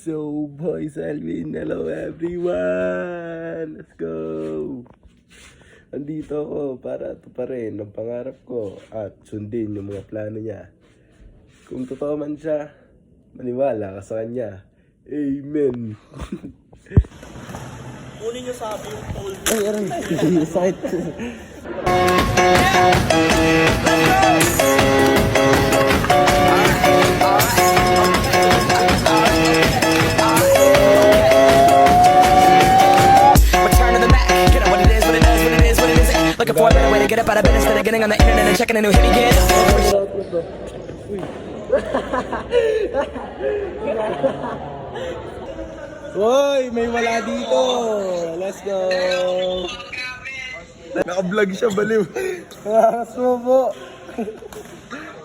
So, boys, Alvin, hello everyone! Let's go! Andito ako para tuparin ang pangarap ko at sundin yung mga plano niya. Kung totoo man siya, maniwala ka sa kanya. Amen! Kunin nyo sabi yung toll. Ay, aray! Sakit! Looking for a better way to get up out of bed instead of getting on the internet and checking a new hit again. Hoy, may wala dito. Let's go. Naka-vlog siya, baliw. Haras mo po.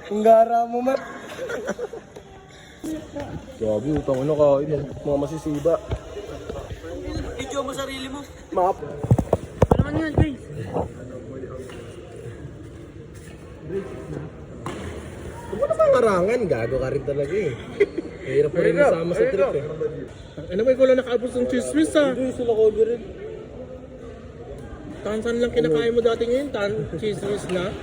Ang gara mo, Mat. Grabe, utang ano kain yan. Mga masisiba. Video mo sarili mo. Map. Ano naman yan, guys? Huwag mo na pangarangan. Gago ka rin talaga eh. Hirap mo rin isama sa trip eh. Ano ba ikaw lang nakaabos ng chismis ha? Hindi, sila ko rin. Tansan lang kinakain mo dati ngayon, chismis na.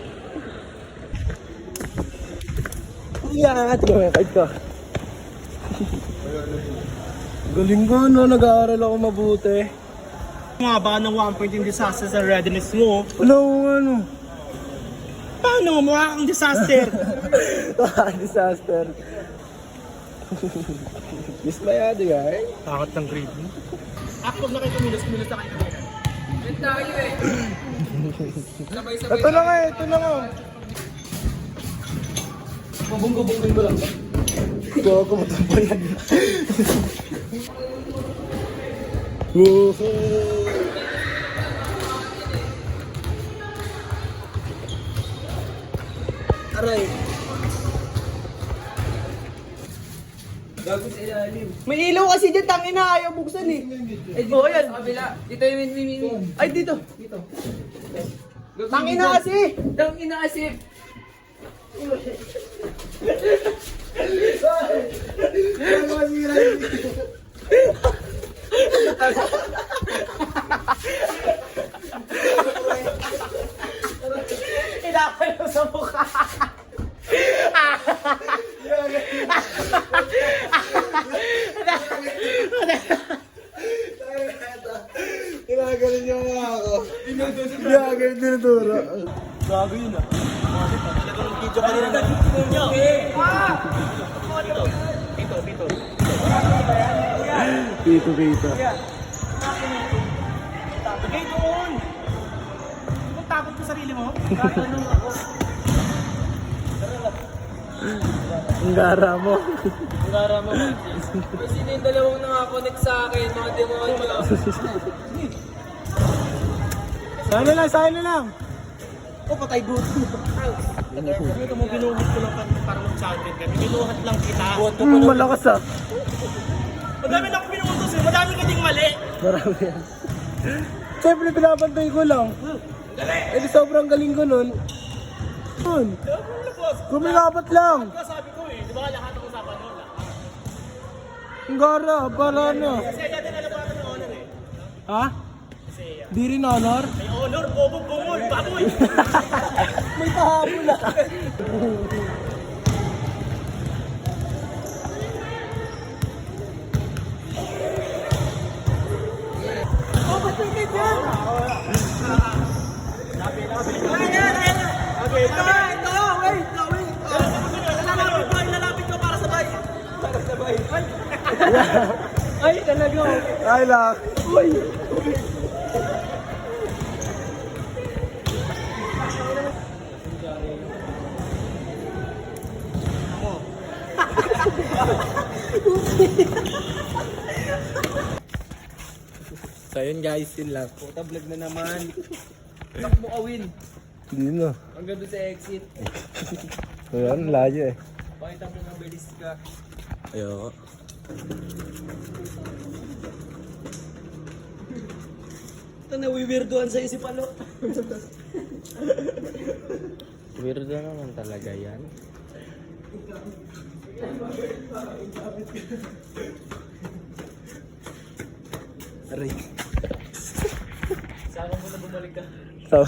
Yeah, tingnan mo kahit ka. Galing ko, no? Nag-aaral ako mabuti. Mga ba ng 1 point yung disaster sa readiness mo? Wala ko ano. Paano? Mukha kang disaster! Disaster. Dismayado guys. Takot ng grade mo. Akpag na kayo kumilos na kayo. Ito na nga, ito na nga. Mabunggo-bunggin mo lang ba? Gago mo itong bayan. Aray. May ilaw kasi dyan, tangin na ayaw buksan eh. Oo, yan. Sa kabila. Dito yung mimi. Ay, dito. Dito. Tangin na kasi. Tangin na kasi. Ilakay mo sa mukha. Ginagaling niyo mga ako. Ginagaling dinudura. Gago yun ah. Talagang video ka rin na. Pito. Tagay doon! Hindi mo takot sa sarili mo? Ang gara mo. Ang gara mo, Francis. Sino yung dalawang nakakonect sa akin, mga demonyo? Saan na lang. Oh, patay buto. Ito mo binuhat ko lang para mag-champion kami. Binuhat lang kita. Malakas ah. Madami na ako binutos eh. Madami ka ding mali. Marami yan. Siyempre pinapantay ko lang. Eh di sobrang galing ko nun. Nun. Kumilapat lang. Sabi ko eh. Di ba lahat ang usapan nun? Ang gara, para na. Kasi yan din alam natin ng honor eh. Ha? Di rin honor? May honor, bobog, bumol, baboy. May pahabol ah. Lalapit ko para sabay. Ay, talaga. Ay, lak. Uy. So yun guys, yun lang. Puta vlog na naman. Takbo ka win. Hindi na. Hanggang doon sa exit. Ayan, layo eh. Pakita mo ng bilis ka. Ayoko. Ito nawiwirduhan sa isip ano. Weirdo naman talaga yan. Aray. Sana mo na bumalik ka. Oh.